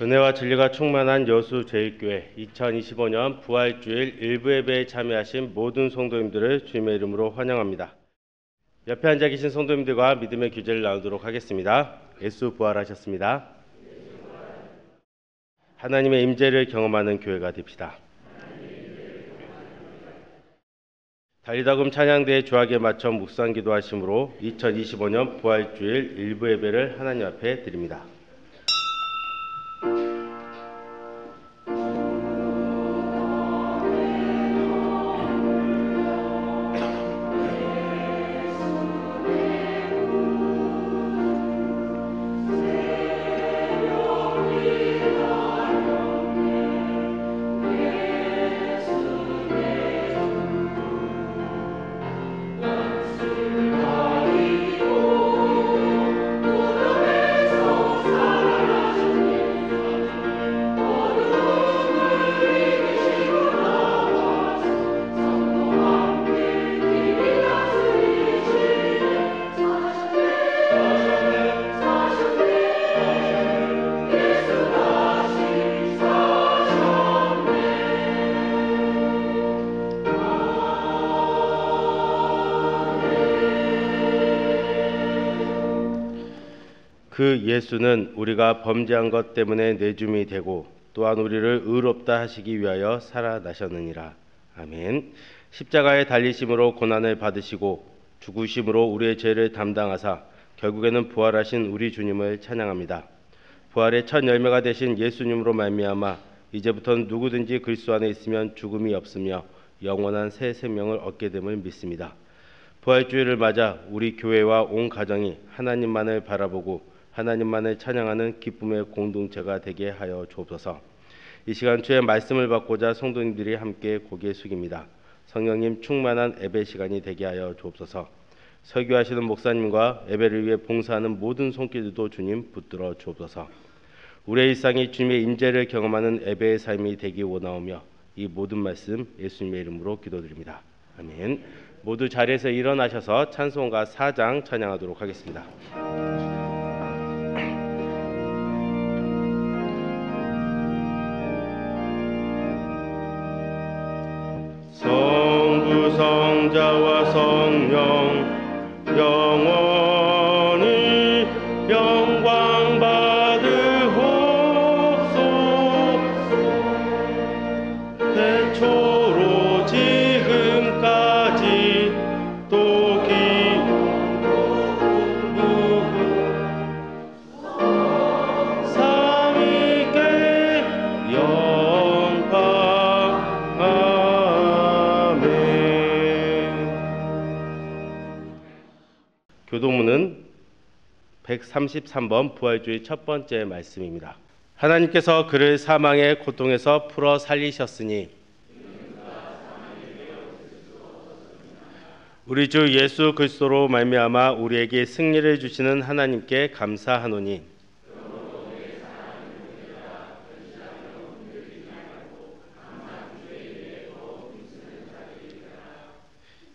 은혜와 진리가 충만한 여수 제1교회 2025년 부활주일 일부 예배에 참여하신 모든 성도님들을 주님의 이름으로 환영합니다. 옆에 앉아 계신 성도님들과 믿음의 교제를 나누도록 하겠습니다. 예수 부활하셨습니다. 하나님의 임재를 경험하는 교회가 됩시다. 달리다금 찬양대의 조학에 맞춰 묵상 기도하심으로 2025년 부활주일 일부 예배를 하나님 앞에 드립니다. 그 예수는 우리가 범죄한 것 때문에 내줌이 되고 또한 우리를 의롭다 하시기 위하여 살아나셨느니라. 아멘. 십자가에 달리심으로 고난을 받으시고 죽으심으로 우리의 죄를 담당하사 결국에는 부활하신 우리 주님을 찬양합니다. 부활의 첫 열매가 되신 예수님으로 말미암아 이제부터는 누구든지 그리스도 안에 있으면 죽음이 없으며 영원한 새 생명을 얻게 됨을 믿습니다. 부활주일을 맞아 우리 교회와 온 가정이 하나님만을 바라보고 하나님만을 찬양하는 기쁨의 공동체가 되게 하여 주옵소서. 이 시간 주의 말씀을 받고자 성도님들이 함께 고개 숙입니다. 성령님 충만한 예배 시간이 되게 하여 주옵소서. 설교하시는 목사님과 예배를 위해 봉사하는 모든 손길들도 주님 붙들어 주옵소서. 우리의 일상이 주님의 임재를 경험하는 예배의 삶이 되기 원하오며 이 모든 말씀 예수님의 이름으로 기도드립니다. 아멘. 모두 자리에서 일어나셔서 찬송가 4장 찬양하도록 하겠습니다. 성부 성자와 성령 영원히 영광 받으옵소서. 태초로 지금까지 또 삼위께 영광. 교도문은 133번 부활주의 첫 번째 말씀입니다. 하나님께서 그를 사망의 고통에서 풀어 살리셨으니 우리 주 예수 그리스도로 말미암아 우리에게 승리를 주시는 하나님께 감사하노니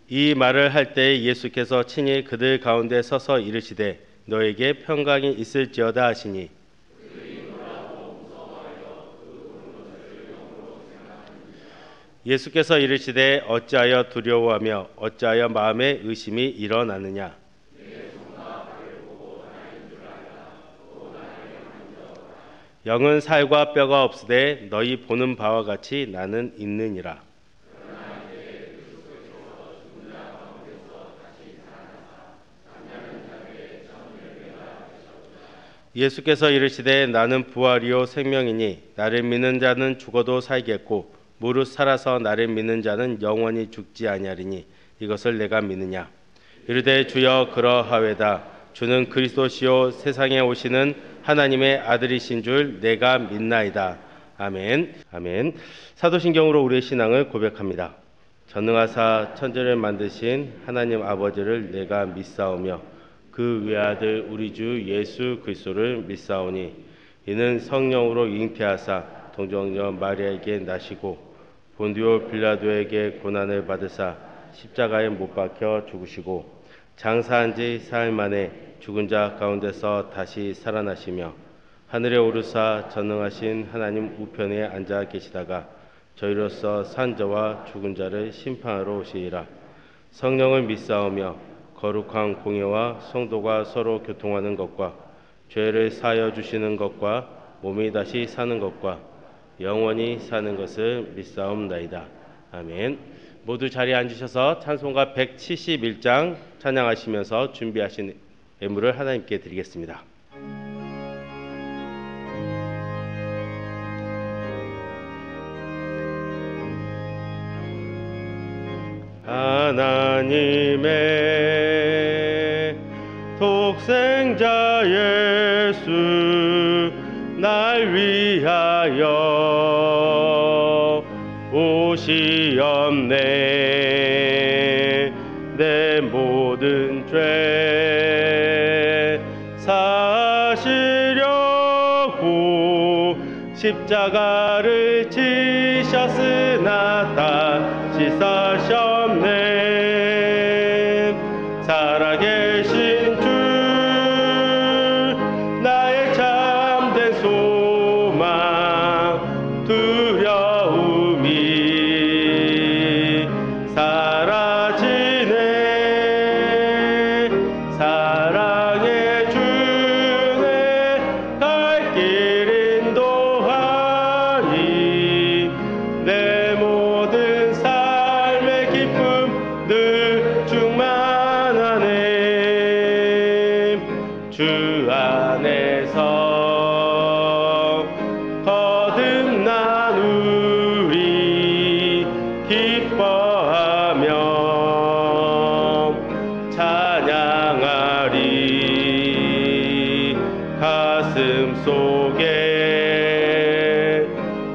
이 말을 할 때 예수께서 친히 그들 가운데 서서 이르시되 너에게 평강이 있을지어다 하시니 예수께서 이르시되 어찌하여 두려워하며 어찌하여 마음에 의심이 일어나느냐. 영은 살과 뼈가 없으되 너희 보는 바와 같이 나는 있느니라. 예수께서 이르시되 나는 부활이요 생명이니 나를 믿는 자는 죽어도 살겠고 무릇 살아서 나를 믿는 자는 영원히 죽지 아니하리니 이것을 내가 믿느냐. 이르되 주여 그러하외다. 주는 그리스도시요 세상에 오시는 하나님의 아들이신 줄 내가 믿나이다. 아멘. 아멘. 사도신경으로 우리의 신앙을 고백합니다. 전능하사 천지를 만드신 하나님 아버지를 내가 믿사오며 그 외아들 우리 주 예수 그리스도를 믿사오니 이는 성령으로 잉태하사 동정녀 마리아에게 나시고 본디오 빌라도에게 고난을 받으사 십자가에 못 박혀 죽으시고 장사한 지 사흘 만에 죽은 자 가운데서 다시 살아나시며 하늘에 오르사 전능하신 하나님 우편에 앉아 계시다가 저희로서 산자와 죽은 자를 심판하러 오시리라. 성령을 믿사오며 거룩한 공예와 성도가 서로 교통하는 것과 죄를 사하여 주시는 것과 몸이 다시 사는 것과 영원히 사는 것을 믿사옵나이다. 아멘. 모두 자리에 앉으셔서 찬송가 171장 찬양하시면서 준비하신 예물을 하나님께 드리겠습니다. 하나님의 독생자 예수 날 위하여 오시옵네. 내 모든 죄 사시려고 십자가를 지셨으나 다시 사셨네. 살아계신 주 나의 참된 소망 두려움이 사라지네. 사랑의 주내 갈 길 인도하니 내 모든 삶의 기쁨 늘 충만하네. 주 안에서 거듭난 우리 기뻐하며 찬양하리. 가슴 속에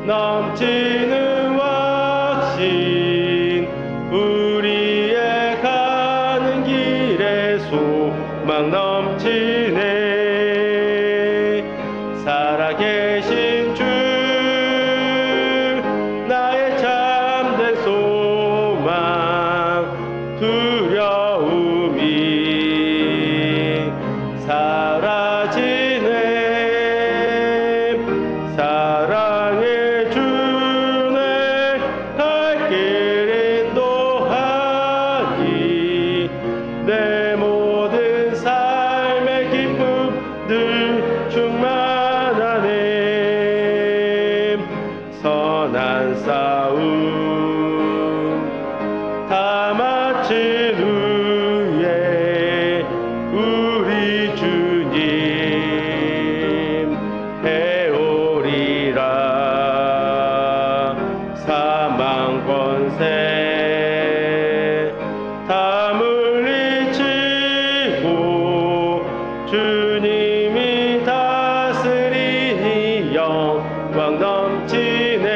넘치는 확신 우리의 가는 길에 소망 넘치네. 살아계신 주 나의 참된 소망 두려움이 사라지네. 사랑의 주내 갈 길 인도하니 내 모든 삶의 기쁨 늘 충만하네. 선한 싸움 다 마친 후에 우리 주님 해오리라. 사망 권세 다 물리치고 주님이 다스리니 영광 넘치네.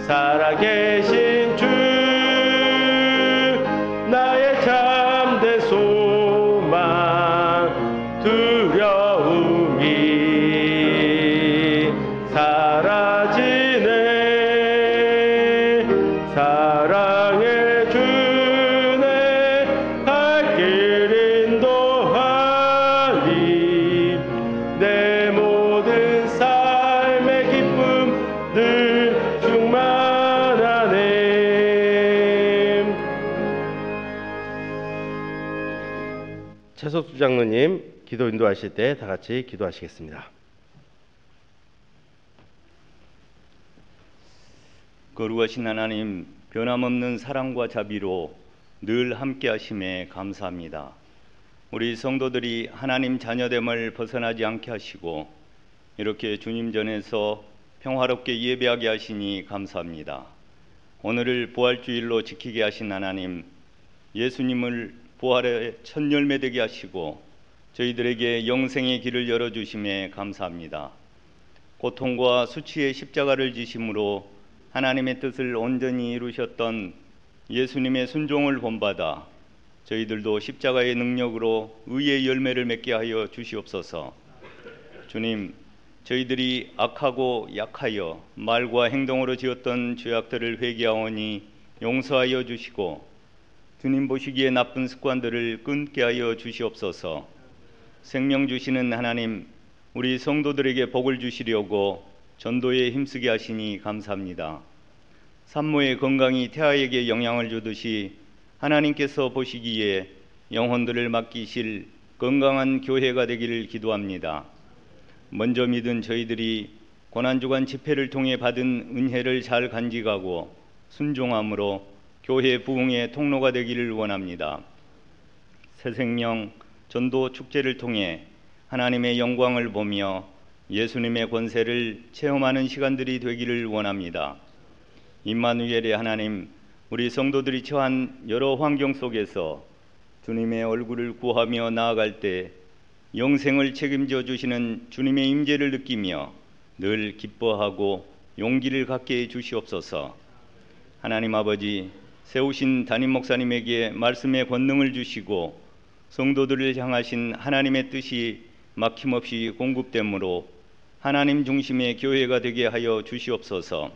살아계신 주 나의 참된 소망 두려움이 사라지네. 사랑의 주내 갈 길 인도하니 내 모든 삶의 기쁨 늘 충만하네. 최석수 장로님 기도 인도하실 때 다 같이 기도하시겠습니다. 거룩하신 하나님, 변함없는 사랑과 자비로 늘 함께 하심에 감사합니다. 우리 성도들이 하나님 자녀됨을 벗어나지 않게 하시고 이렇게 주님 전에서 평화롭게 예배하게 하시니 감사합니다. 오늘을 부활주일로 지키게 하신 하나님, 예수님을 부활의 첫 열매 되게 하시고 저희들에게 영생의 길을 열어주심에 감사합니다. 고통과 수치의 십자가를 지심으로 하나님의 뜻을 온전히 이루셨던 예수님의 순종을 본받아 저희들도 십자가의 능력으로 의의 열매를 맺게 하여 주시옵소서. 주님, 저희들이 악하고 약하여 말과 행동으로 지었던 죄악들을 회개하오니 용서하여 주시고 주님 보시기에 나쁜 습관들을 끊게 하여 주시옵소서. 생명 주시는 하나님, 우리 성도들에게 복을 주시려고 전도에 힘쓰게 하시니 감사합니다. 산모의 건강이 태아에게 영향을 주듯이 하나님께서 보시기에 영혼들을 맡기실 건강한 교회가 되기를 기도합니다. 먼저 믿은 저희들이 고난주간 집회를 통해 받은 은혜를 잘 간직하고 순종함으로 교회 부흥의 통로가 되기를 원합니다. 새생명 전도 축제를 통해 하나님의 영광을 보며 예수님의 권세를 체험하는 시간들이 되기를 원합니다. 임마누엘의 하나님, 우리 성도들이 처한 여러 환경 속에서 주님의 얼굴을 구하며 나아갈 때 영생을 책임져 주시는 주님의 임재를 느끼며 늘 기뻐하고 용기를 갖게 해 주시옵소서. 하나님 아버지, 세우신 담임 목사님에게 말씀의 권능을 주시고 성도들을 향하신 하나님의 뜻이 막힘없이 공급되므로 하나님 중심의 교회가 되게 하여 주시옵소서.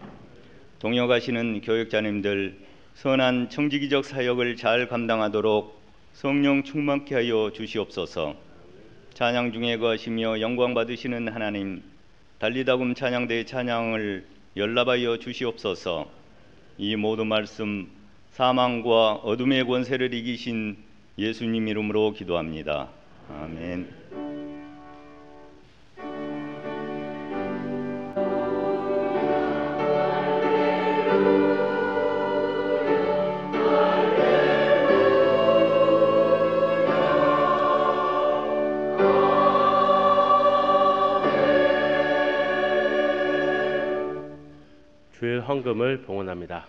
동역하시는 교역자님들 선한 청지기적 사역을 잘 감당하도록 성령 충만케 하여 주시옵소서. 찬양 중에 거하시며 영광 받으시는 하나님, 달리다금 찬양대의 찬양을 연락하여 주시옵소서. 이 모든 말씀 사망과 어둠의 권세를 이기신 예수님 이름으로 기도합니다. 아멘. 주일 헌금을 봉헌합니다.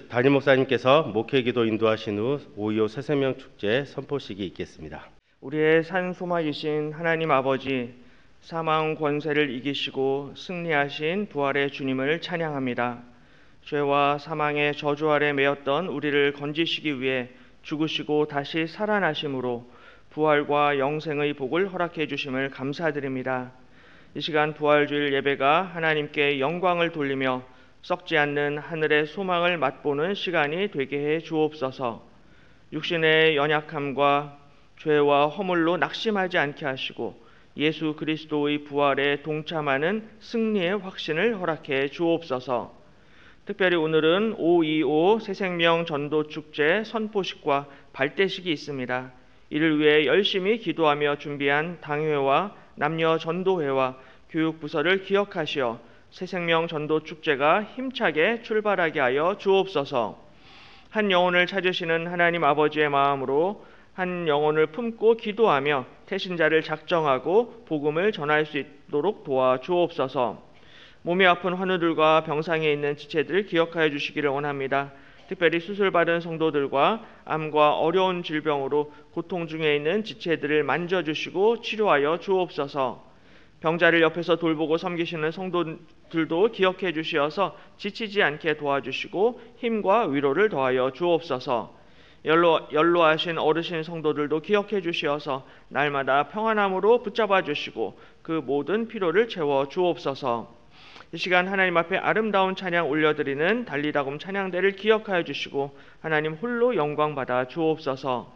담임 목사님께서 목회기도 인도하신 후 5.25 새생명 축제 선포식이 있겠습니다. 우리의 산 소망이신 하나님 아버지, 사망 권세를 이기시고 승리하신 부활의 주님을 찬양합니다. 죄와 사망의 저주 아래 매였던 우리를 건지시기 위해 죽으시고 다시 살아나심으로 부활과 영생의 복을 허락해 주심을 감사드립니다. 이 시간 부활주일 예배가 하나님께 영광을 돌리며 썩지 않는 하늘의 소망을 맛보는 시간이 되게 해 주옵소서. 육신의 연약함과 죄와 허물로 낙심하지 않게 하시고 예수 그리스도의 부활에 동참하는 승리의 확신을 허락해 주옵소서. 특별히 오늘은 5.25 새생명 전도축제 선포식과 발대식이 있습니다. 이를 위해 열심히 기도하며 준비한 당회와 남녀 전도회와 교육부서를 기억하시어 새생명 전도축제가 힘차게 출발하게 하여 주옵소서. 한 영혼을 찾으시는 하나님 아버지의 마음으로 한 영혼을 품고 기도하며 태신자를 작정하고 복음을 전할 수 있도록 도와주옵소서. 몸이 아픈 환우들과 병상에 있는 지체들을 기억하여 주시기를 원합니다. 특별히 수술받은 성도들과 암과 어려운 질병으로 고통 중에 있는 지체들을 만져주시고 치료하여 주옵소서. 병자를 옆에서 돌보고 섬기시는 성도들도 기억해 주시어서 지치지 않게 도와주시고 힘과 위로를 더하여 주옵소서. 연로하신 어르신 성도들도 기억해 주시어서 날마다 평안함으로 붙잡아 주시고 그 모든 피로를 채워 주옵소서. 이 시간 하나님 앞에 아름다운 찬양 올려드리는 달리다금 찬양대를 기억하여 주시고 하나님 홀로 영광 받아 주옵소서.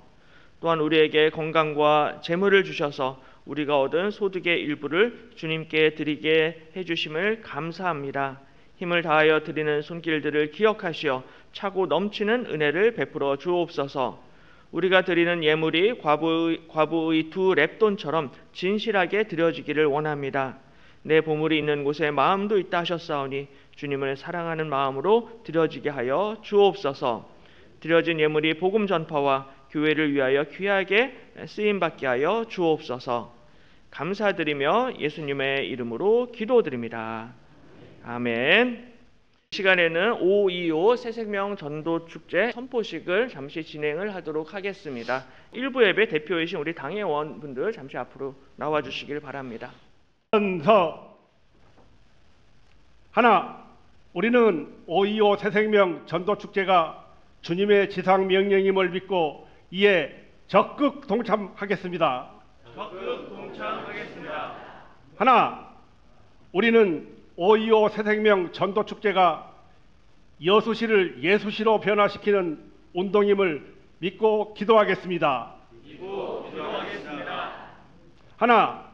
또한 우리에게 건강과 재물을 주셔서 우리가 얻은 소득의 일부를 주님께 드리게 해주심을 감사합니다. 힘을 다하여 드리는 손길들을 기억하시어 차고 넘치는 은혜를 베풀어 주옵소서. 우리가 드리는 예물이 과부의 2 렙돈처럼 진실하게 드려지기를 원합니다. 내 보물이 있는 곳에 마음도 있다 하셨사오니 주님을 사랑하는 마음으로 드려지게 하여 주옵소서. 드려진 예물이 복음 전파와 교회를 위하여 귀하게 쓰임받게 하여 주옵소서. 감사드리며 예수님의 이름으로 기도드립니다. 아멘. 이 시간에는 5.25 새생명 전도축제 선포식을 잠시 진행을 하도록 하겠습니다. 1부 예배 대표이신 우리 당회원분들 잠시 앞으로 나와주시길 바랍니다. 선서 하나 우리는 5.25 새생명 전도축제가 주님의 지상 명령임을 믿고 이에 적극 동참하겠습니다. 하나, 우리는 5.25 새생명 전도축제가 여수시를 예수시로 변화시키는 운동임을 믿고 기도하겠습니다. 하나,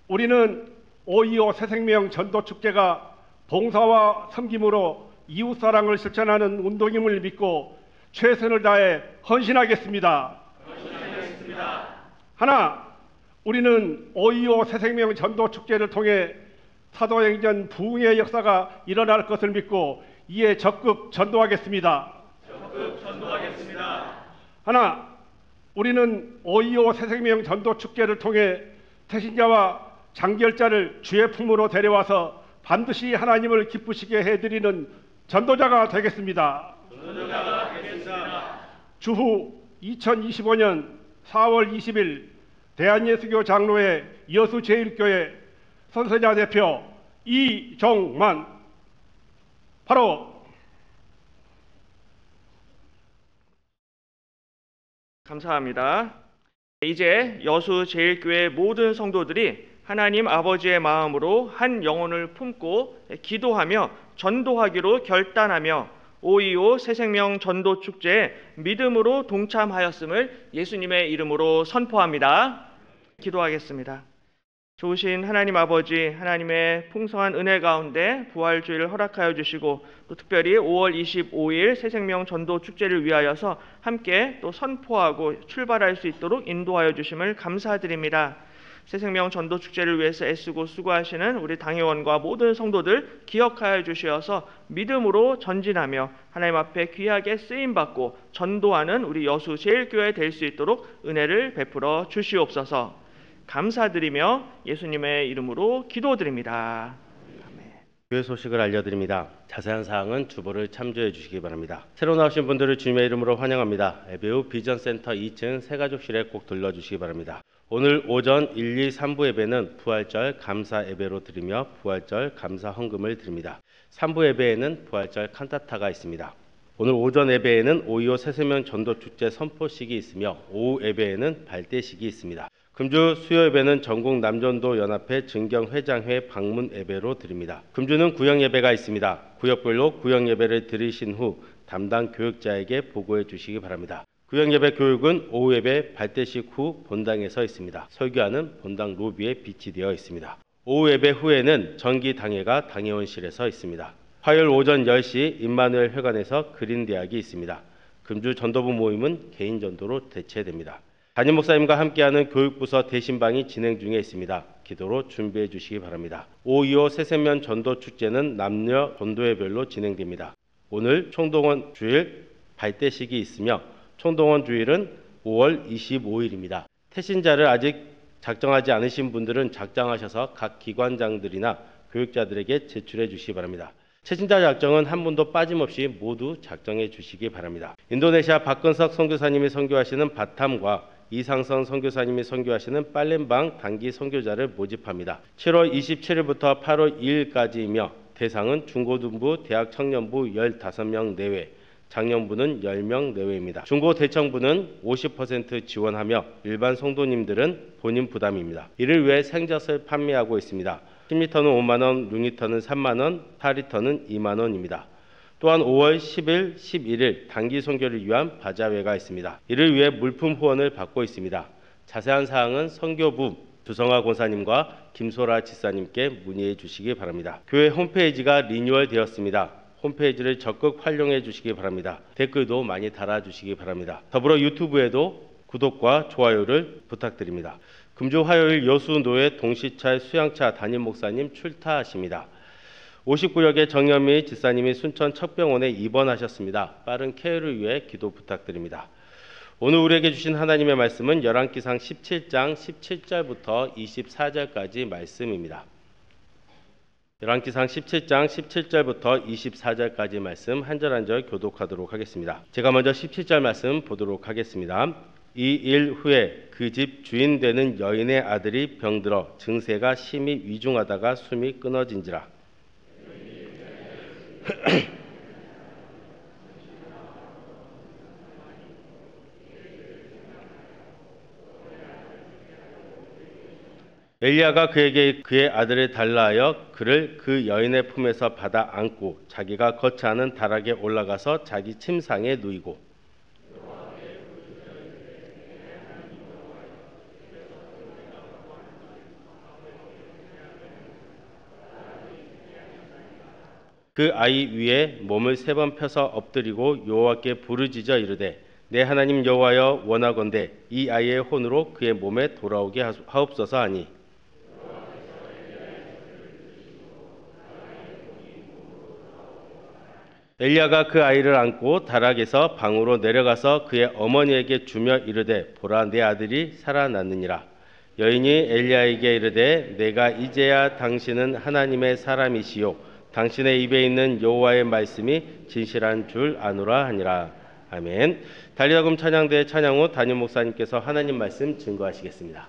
우리는 5.25 새생명 전도축제가 봉사와 섬김으로 이웃사랑을 실천하는 운동임을 믿고 최선을 다해 헌신하겠습니다. 하나, 우리는 5.25 새생명 전도축제를 통해 사도행전 부흥의 역사가 일어날 것을 믿고 이에 적극 전도하겠습니다. 하나, 우리는 5.25 새생명 전도축제를 통해 태신자와 장결자를 주의 품으로 데려와서 반드시 하나님을 기쁘시게 해드리는 전도자가 되겠습니다. 주후 2025년 4월 20일 대한예수교 장로회 여수제일교회 선세자 대표 이종만. 바로 감사합니다. 이제 여수제일교회 모든 성도들이 하나님 아버지의 마음으로 한 영혼을 품고 기도하며 전도하기로 결단하며 5.25 새생명 전도축제에 믿음으로 동참하였음을 예수님의 이름으로 선포합니다. 기도하겠습니다. 좋으신 하나님 아버지, 하나님의 풍성한 은혜 가운데 부활주의를 허락하여 주시고 또 특별히 5월 25일 새생명 전도축제를 위하여서 함께 또 선포하고 출발할 수 있도록 인도하여 주심을 감사드립니다. 새생명 전도축제를 위해서 애쓰고 수고하시는 우리 당회원과 모든 성도들 기억하여 주시어서 믿음으로 전진하며 하나님 앞에 귀하게 쓰임받고 전도하는 우리 여수 제일교회 될 수 있도록 은혜를 베풀어 주시옵소서. 감사드리며 예수님의 이름으로 기도드립니다. 교회 소식을 알려드립니다. 자세한 사항은 주보를 참조해 주시기 바랍니다. 새로 나오신 분들을 주님의 이름으로 환영합니다. 에베우 비전센터 2층 새가족실에 꼭 들러주시기 바랍니다. 오늘 오전 1, 2, 3부 예배는 부활절 감사 예배로 드리며 부활절 감사 헌금을 드립니다. 3부 예배에는 부활절 칸타타가 있습니다. 오늘 오전 예배에는 5.25 새생명 전도축제 선포식이 있으며 오후 예배에는 발대식이 있습니다. 금주 수요 예배는 전국 남전도 연합회 증경회장회 방문 예배로 드립니다. 금주는 구역 예배가 있습니다. 구역별로 구역 예배를 드리신 후 담당 교육자에게 보고해 주시기 바랍니다. 구역 예배 교육은 오후 예배 발대식 후 본당에서 있습니다. 설교하는 본당 로비에 비치되어 있습니다. 오후 예배 후에는 정기 당회가 당회원실에서 있습니다. 화요일 오전 10시 임마누엘 회관에서 그린대학이 있습니다. 금주 전도부 모임은 개인 전도로 대체됩니다. 담임 목사님과 함께하는 교육부서 대신방이 진행 중에 있습니다. 기도로 준비해 주시기 바랍니다. 5.25 새생명 전도축제는 남녀 전도회별로 진행됩니다. 오늘 총동원 주일 발대식이 있으며 총동원 주일은 5월 25일입니다. 태신자를 아직 작정하지 않으신 분들은 작정하셔서 각 기관장들이나 교육자들에게 제출해 주시기 바랍니다. 태신자 작정은 한 분도 빠짐없이 모두 작정해 주시기 바랍니다. 인도네시아 박근석 선교사님이 선교하시는 바탐과 이상선 선교사님이 선교하시는 팔렘방 단기 선교자를 모집합니다. 7월 27일부터 8월 2일까지이며 대상은 중고등부, 대학 청년부 15명 내외, 장년부는 10명 내외입니다. 중고 대청부는 50% 지원하며 일반 성도님들은 본인 부담입니다. 이를 위해 생젓을 판매하고 있습니다. 10리터는 5만원, 6리터는 3만원, 4리터는 2만원입니다. 또한 5월 10일, 11일 단기 선교를 위한 바자회가 있습니다. 이를 위해 물품 후원을 받고 있습니다. 자세한 사항은 선교부 주성화 권사님과 김소라 지사님께 문의해 주시기 바랍니다. 교회 홈페이지가 리뉴얼 되었습니다. 홈페이지를 적극 활용해 주시기 바랍니다. 댓글도 많이 달아주시기 바랍니다. 더불어 유튜브에도 구독과 좋아요를 부탁드립니다. 금주 화요일 여수노회 동시찰 수양차 담임 목사님 출타하십니다. 59역의 정현미 지사님이 순천 척병원에 입원하셨습니다. 빠른 쾌유를 위해 기도 부탁드립니다. 오늘 우리에게 주신 하나님의 말씀은 열왕기상 17장 17절부터 24절까지 말씀입니다. 열왕기상 17장 17절부터 24절까지 말씀 한 절 한 절 교독하도록 하겠습니다. 제가 먼저 17절 말씀 보도록 하겠습니다. 이 일 후에 그 집 주인 되는 여인의 아들이 병들어 증세가 심히 위중하다가 숨이 끊어진지라. 엘리야가 그에게 그의 아들을 달라 하여 그를 그 여인의 품에서 받아 안고 자기가 거처하는 다락에 올라가서 자기 침상에 누이고 그 아이 위에 몸을 3번 펴서 엎드리고 여호와께 부르짖어 이르되 내 하나님 여호와여 원하건대 이 아이의 혼으로 그의 몸에 돌아오게 하옵소서 하니 엘리야가 그 아이를 안고 다락에서 방으로 내려가서 그의 어머니에게 주며 이르되 보라 내 아들이 살아났느니라. 여인이 엘리야에게 이르되 내가 이제야 당신은 하나님의 사람이시요 당신의 입에 있는 여호와의 말씀이 진실한 줄 아노라 하니라. 아멘. 달리다금 찬양대 찬양 후 담임 목사님께서 하나님 말씀 증거하시겠습니다.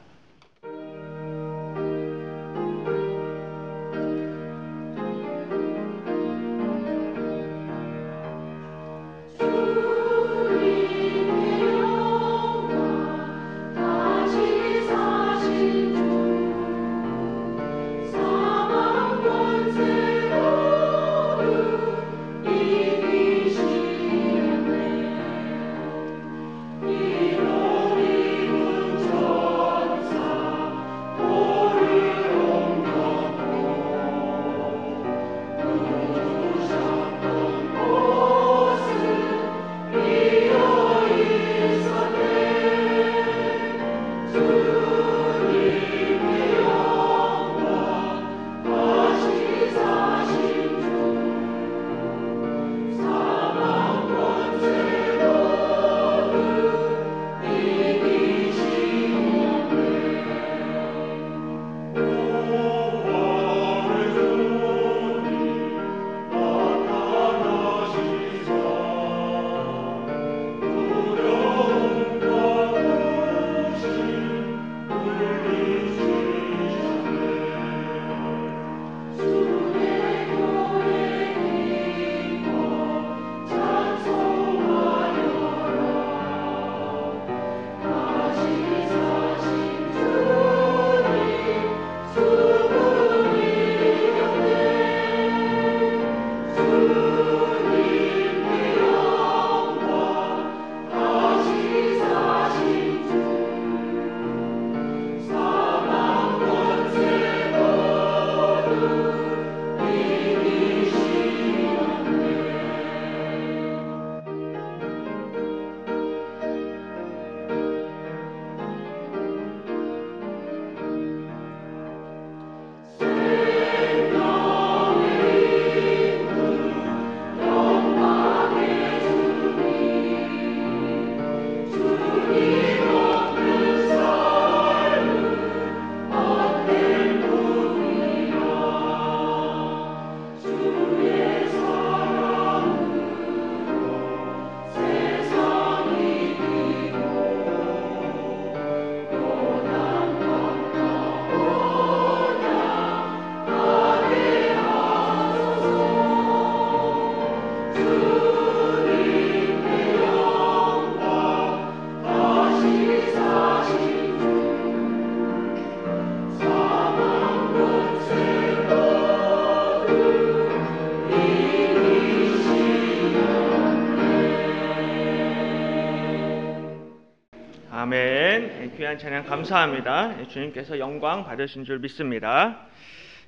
아멘. 귀한 찬양 감사합니다. 주님께서 영광 받으신 줄 믿습니다.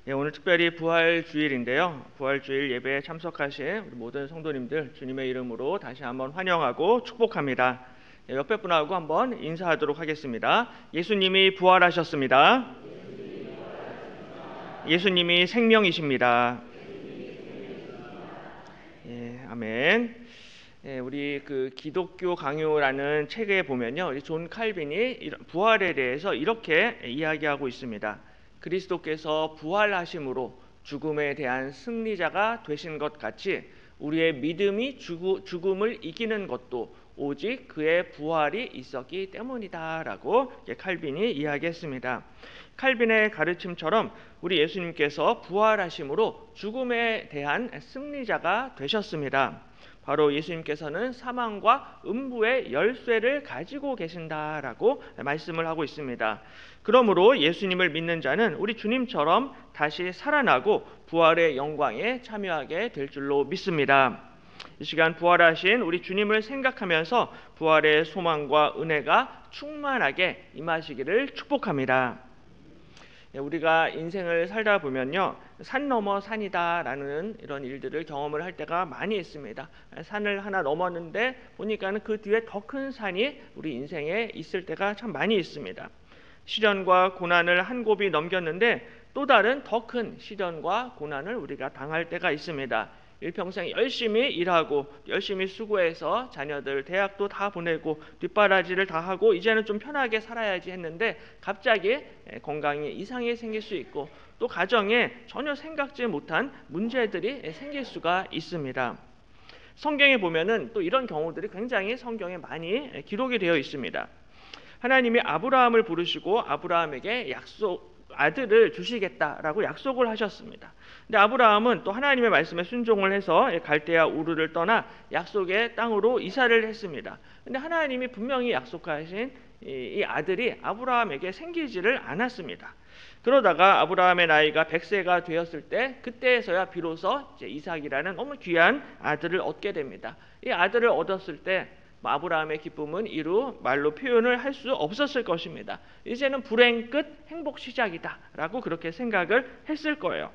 오늘 특별히 부활주일인데요. 부활주일 예배에 참석하신 우리 모든 성도님들 주님의 이름으로 다시 한번 환영하고 축복합니다. 옆에 분하고 한번 인사하도록 하겠습니다. 예수님이 부활하셨습니다. 예수님이 생명이십니다. 아멘. 우리 그 기독교 강요라는 책에 보면요, 존 칼빈이 부활에 대해서 이렇게 이야기하고 있습니다. 그리스도께서 부활하심으로 죽음에 대한 승리자가 되신 것 같이 우리의 믿음이 죽음을 이기는 것도 오직 그의 부활이 있었기 때문이다라고 칼빈이 이야기했습니다. 칼빈의 가르침처럼 우리 예수님께서 부활하심으로 죽음에 대한 승리자가 되셨습니다. 바로 예수님께서는 사망과 음부의 열쇠를 가지고 계신다라고 말씀을 하고 있습니다. 그러므로 예수님을 믿는 자는 우리 주님처럼 다시 살아나고 부활의 영광에 참여하게 될 줄로 믿습니다. 이 시간 부활하신 우리 주님을 생각하면서 부활의 소망과 은혜가 충만하게 임하시기를 축복합니다. 우리가 인생을 살다 보면요, 산 넘어 산이다라는 이런 일들을 경험을 할 때가 많이 있습니다. 산을 하나 넘었는데 보니까는 그 뒤에 더 큰 산이 우리 인생에 있을 때가 참 많이 있습니다. 시련과 고난을 한 곱이 넘겼는데 또 다른 더 큰 시련과 고난을 우리가 당할 때가 있습니다. 일평생 열심히 일하고 열심히 수고해서 자녀들 대학도 다 보내고 뒷바라지를 다 하고 이제는 좀 편하게 살아야지 했는데 갑자기 건강에 이상이 생길 수 있고 또 가정에 전혀 생각지 못한 문제들이 생길 수가 있습니다. 성경에 보면은 또 이런 경우들이 굉장히 성경에 많이 기록이 되어 있습니다. 하나님이 아브라함을 부르시고 아브라함에게 아들을 주시겠다라고 약속을 하셨습니다. 근데 아브라함은 또 하나님의 말씀에 순종을 해서 갈대아 우르를 떠나 약속의 땅으로 이사를 했습니다. 근데 하나님이 분명히 약속하신 이 아들이 아브라함에게 생기지를 않았습니다. 그러다가 아브라함의 나이가 100세가 되었을 때 그때에서야 비로소 이제 이삭이라는 너무 귀한 아들을 얻게 됩니다. 이 아들을 얻었을 때 아브라함의 기쁨은 이루 말로 표현을 할 수 없었을 것입니다. 이제는 불행 끝 행복 시작이다 라고 그렇게 생각을 했을 거예요.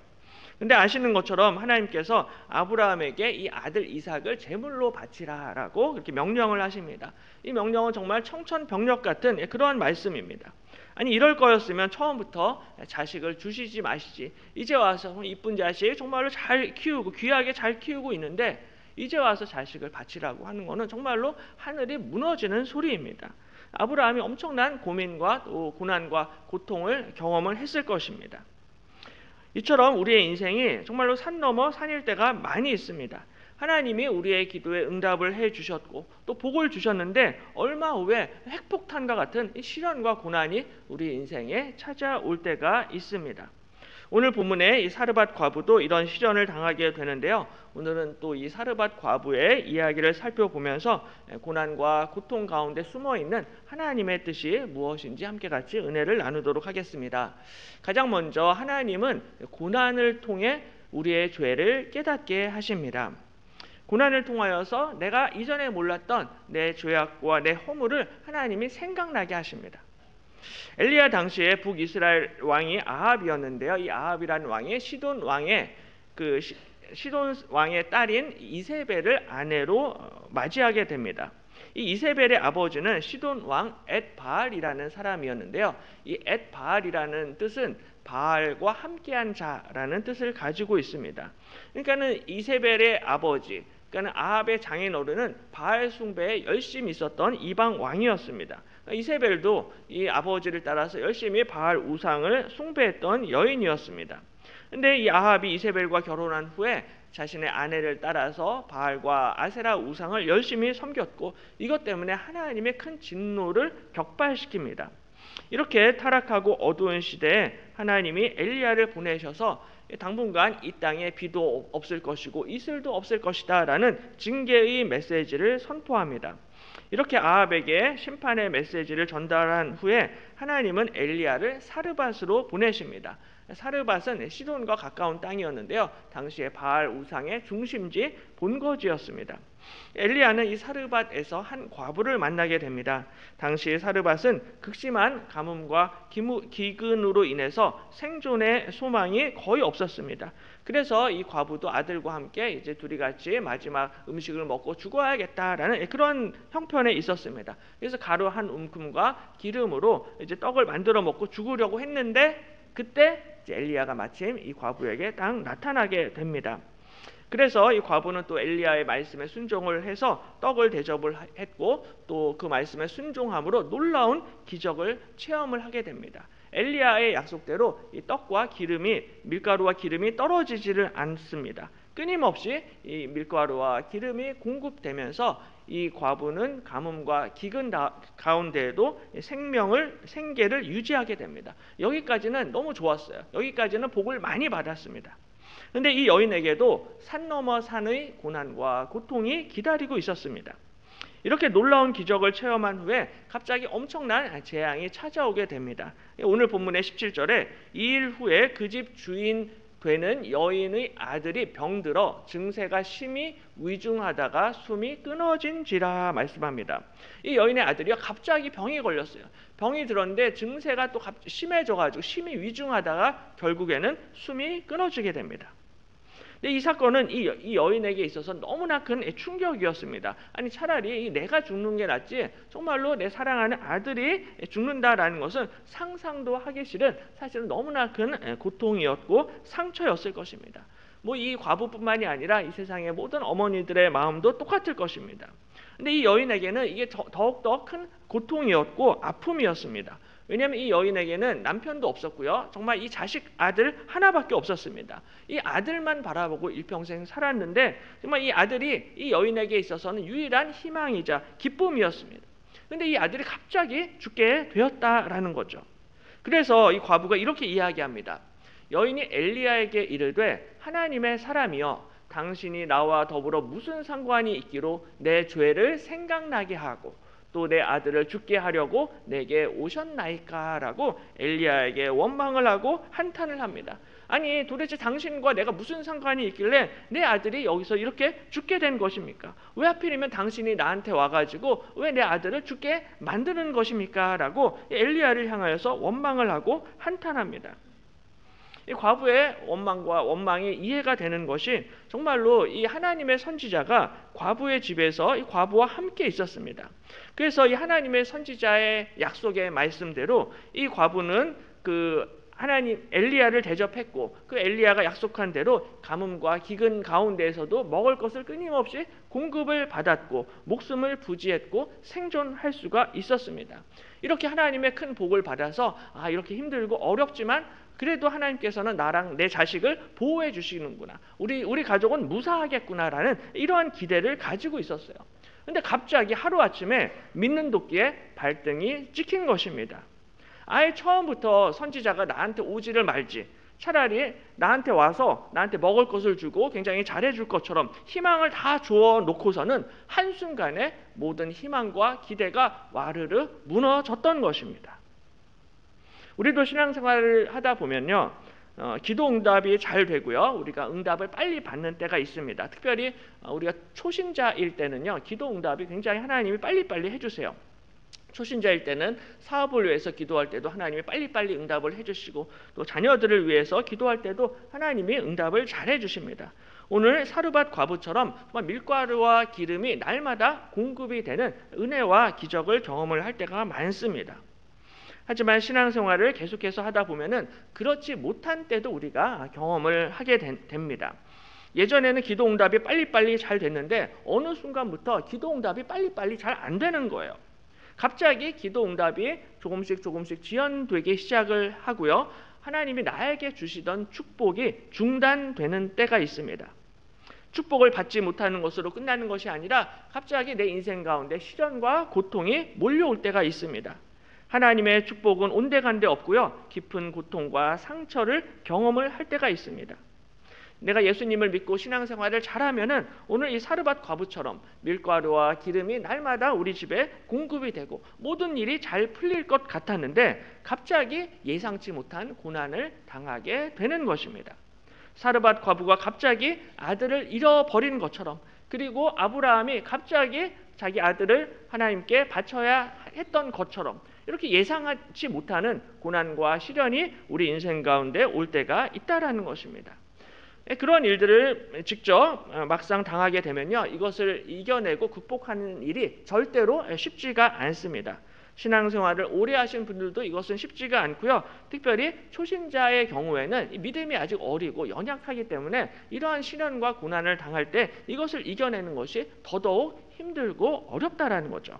근데 아시는 것처럼 하나님께서 아브라함에게 이 아들 이삭을 제물로 바치라 라고 그렇게 명령을 하십니다. 이 명령은 정말 청천벽력 같은 그러한 말씀입니다. 아니 이럴 거였으면 처음부터 자식을 주시지 마시지, 이제 와서 이쁜 자식 정말로 잘 키우고 귀하게 잘 키우고 있는데 이제 와서 자식을 바치라고 하는 것은 정말로 하늘이 무너지는 소리입니다. 아브라함이 엄청난 고민과 또 고난과 고통을 경험을 했을 것입니다. 이처럼 우리의 인생이 정말로 산 넘어 산일 때가 많이 있습니다. 하나님이 우리의 기도에 응답을 해주셨고 또 복을 주셨는데 얼마 후에 핵폭탄과 같은 이 시련과 고난이 우리 인생에 찾아올 때가 있습니다. 오늘 본문의 이 사르밧 과부도 이런 시련을 당하게 되는데요. 오늘은 또 이 사르밧 과부의 이야기를 살펴보면서 고난과 고통 가운데 숨어있는 하나님의 뜻이 무엇인지 함께 같이 은혜를 나누도록 하겠습니다. 가장 먼저 하나님은 고난을 통해 우리의 죄를 깨닫게 하십니다. 고난을 통하여서 내가 이전에 몰랐던 내 죄악과 내 허물을 하나님이 생각나게 하십니다. 엘리야 당시에 북이스라엘 왕이 아합이었는데요. 이 아합이라는 왕이 시돈 왕의 딸인 이세벨을 아내로 맞이하게 됩니다. 이 이세벨의 아버지는 시돈 왕 엣바알이라는 사람이었는데요. 이 엣바알이라는 뜻은 바알과 함께한 자라는 뜻을 가지고 있습니다. 그러니까는 이세벨의 아버지, 그러니까 아합의 장인어른은 바알 숭배에 열심히 있었던 이방 왕이었습니다. 이세벨도 이 아버지를 따라서 열심히 바알 우상을 숭배했던 여인이었습니다. 그런데 이 아합이 이세벨과 결혼한 후에 자신의 아내를 따라서 바알과 아세라 우상을 열심히 섬겼고 이것 때문에 하나님의 큰 진노를 격발시킵니다. 이렇게 타락하고 어두운 시대에 하나님이 엘리야를 보내셔서 당분간 이 땅에 비도 없을 것이고 이슬도 없을 것이다 라는 징계의 메시지를 선포합니다. 이렇게 아합에게 심판의 메시지를 전달한 후에 하나님은 엘리야를 사르밧으로 보내십니다. 사르밧은 시돈과 가까운 땅이었는데요. 당시에 바알 우상의 중심지 본거지였습니다. 엘리야는 이 사르밧에서 한 과부를 만나게 됩니다. 당시 사르밧은 극심한 가뭄과 기근으로 인해서 생존의 소망이 거의 없었습니다. 그래서 이 과부도 아들과 함께 이제 둘이 같이 마지막 음식을 먹고 죽어야겠다라는 그런 형편에 있었습니다. 그래서 가루 한 움큼과 기름으로 이제 떡을 만들어 먹고 죽으려고 했는데 그때 이제 엘리야가 마침 이 과부에게 딱 나타나게 됩니다. 그래서 이 과부는 또 엘리야의 말씀에 순종을 해서 떡을 대접을 했고 또 그 말씀에 순종함으로 놀라운 기적을 체험을 하게 됩니다. 엘리야의 약속대로 이 떡과 기름이 밀가루와 기름이 떨어지지를 않습니다. 끊임없이 이 밀가루와 기름이 공급되면서 이 과부는 가뭄과 기근 가운데에도 생계를 유지하게 됩니다. 여기까지는 너무 좋았어요. 여기까지는 복을 많이 받았습니다. 그런데 이 여인에게도 산 넘어 산의 고난과 고통이 기다리고 있었습니다. 이렇게 놀라운 기적을 체험한 후에 갑자기 엄청난 재앙이 찾아오게 됩니다. 오늘 본문의 17절에 2일 후에 그 집 주인 되는 여인의 아들이 병들어 증세가 심히 위중하다가 숨이 끊어진지라 말씀합니다. 이 여인의 아들이요 갑자기 병이 걸렸어요. 병이 들었는데 증세가 또 심해져가지고 심히 위중하다가 결국에는 숨이 끊어지게 됩니다. 근데 이 사건은 이 여인에게 있어서 너무나 큰 충격이었습니다. 아니 차라리 내가 죽는 게 낫지 정말로 내 사랑하는 아들이 죽는다라는 것은 상상도 하기 싫은 사실은 너무나 큰 고통이었고 상처였을 것입니다. 뭐 이 과부뿐만이 아니라 이 세상의 모든 어머니들의 마음도 똑같을 것입니다. 근데 이 여인에게는 이게 더욱더 큰 고통이었고 아픔이었습니다. 왜냐하면 이 여인에게는 남편도 없었고요. 정말 이 자식 아들 하나밖에 없었습니다. 이 아들만 바라보고 일평생 살았는데 정말 이 아들이 이 여인에게 있어서는 유일한 희망이자 기쁨이었습니다. 그런데 이 아들이 갑자기 죽게 되었다라는 거죠. 그래서 이 과부가 이렇게 이야기합니다. 여인이 엘리야에게 이르되 하나님의 사람이여 당신이 나와 더불어 무슨 상관이 있기로 내 죄를 생각나게 하고 또 내 아들을 죽게 하려고 내게 오셨나이까? 라고 엘리야에게 원망을 하고 한탄을 합니다. 아니 도대체 당신과 내가 무슨 상관이 있길래 내 아들이 여기서 이렇게 죽게 된 것입니까? 왜 하필이면 당신이 나한테 와가지고 왜 내 아들을 죽게 만드는 것입니까? 라고 엘리야를 향하여서 원망을 하고 한탄합니다. 이 과부의 원망이 이해가 되는 것이 정말로 이 하나님의 선지자가 과부의 집에서 이 과부와 함께 있었습니다. 그래서 이 하나님의 선지자의 약속의 말씀대로 이 과부는 그 하나님 엘리야를 대접했고 그 엘리야가 약속한 대로 가뭄과 기근 가운데에서도 먹을 것을 끊임없이 공급을 받았고 목숨을 부지했고 생존할 수가 있었습니다. 이렇게 하나님의 큰 복을 받아서 이렇게 힘들고 어렵지만 그래도 하나님께서는 나랑 내 자식을 보호해 주시는구나. 우리 가족은 무사하겠구나라는 이러한 기대를 가지고 있었어요. 그런데 갑자기 하루아침에 믿는 도끼에 발등이 찍힌 것입니다. 아예 처음부터 선지자가 나한테 오지를 말지 차라리 나한테 와서 나한테 먹을 것을 주고 굉장히 잘해줄 것처럼 희망을 다 주어 놓고서는 한순간에 모든 희망과 기대가 와르르 무너졌던 것입니다. 우리도 신앙생활을 하다 보면요, 기도 응답이 잘 되고요, 우리가 응답을 빨리 받는 때가 있습니다. 특별히 우리가 초신자일 때는요, 기도 응답이 굉장히 하나님이 빨리빨리 해주세요. 초신자일 때는 사업을 위해서 기도할 때도 하나님이 빨리빨리 응답을 해주시고 또 자녀들을 위해서 기도할 때도 하나님이 응답을 잘 해주십니다. 오늘 사르밧 과부처럼 밀가루와 기름이 날마다 공급이 되는 은혜와 기적을 경험을 할 때가 많습니다. 하지만 신앙생활을 계속해서 하다 보면은 그렇지 못한 때도 우리가 경험을 하게 됩니다. 예전에는 기도 응답이 빨리빨리 잘 됐는데 어느 순간부터 기도 응답이 빨리빨리 잘 안 되는 거예요. 갑자기 기도 응답이 조금씩 지연되기 시작을 하고요. 하나님이 나에게 주시던 축복이 중단되는 때가 있습니다. 축복을 받지 못하는 것으로 끝나는 것이 아니라 갑자기 내 인생 가운데 시련과 고통이 몰려올 때가 있습니다. 하나님의 축복은 온데간데 없고요. 깊은 고통과 상처를 경험을 할 때가 있습니다. 내가 예수님을 믿고 신앙생활을 잘하면은 오늘 이 사르밧 과부처럼 밀가루와 기름이 날마다 우리 집에 공급이 되고 모든 일이 잘 풀릴 것 같았는데 갑자기 예상치 못한 고난을 당하게 되는 것입니다. 사르밧 과부가 갑자기 아들을 잃어버린 것처럼, 그리고 아브라함이 갑자기 자기 아들을 하나님께 바쳐야 했던 것처럼 이렇게 예상하지 못하는 고난과 시련이 우리 인생 가운데 올 때가 있다라는 것입니다. 그런 일들을 직접 막상 당하게 되면요, 이것을 이겨내고 극복하는 일이 절대로 쉽지가 않습니다. 신앙생활을 오래 하신 분들도 이것은 쉽지가 않고요. 특별히 초신자의 경우에는 믿음이 아직 어리고 연약하기 때문에 이러한 시련과 고난을 당할 때 이것을 이겨내는 것이 더더욱 힘들고 어렵다라는 거죠.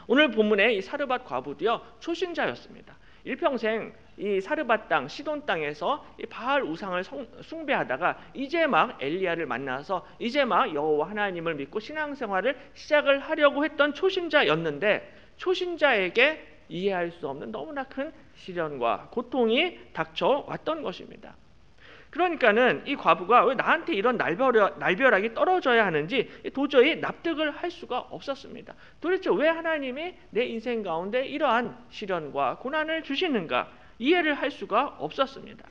오늘 본문의 이 사르밧 과부도요, 초신자였습니다. 일평생 이 사르밧 땅, 시돈 땅에서 이 바알 우상을 숭배하다가 이제 막 엘리야를 만나서 이제 막 여호와 하나님을 믿고 신앙생활을 시작을 하려고 했던 초신자였는데, 초신자에게 이해할 수 없는 너무나 큰 시련과 고통이 닥쳐왔던 것입니다. 그러니까는 이 과부가 왜 나한테 이런 날벼락이 떨어져야 하는지 도저히 납득을 할 수가 없었습니다. 도대체 왜 하나님이 내 인생 가운데 이러한 시련과 고난을 주시는가 이해를 할 수가 없었습니다.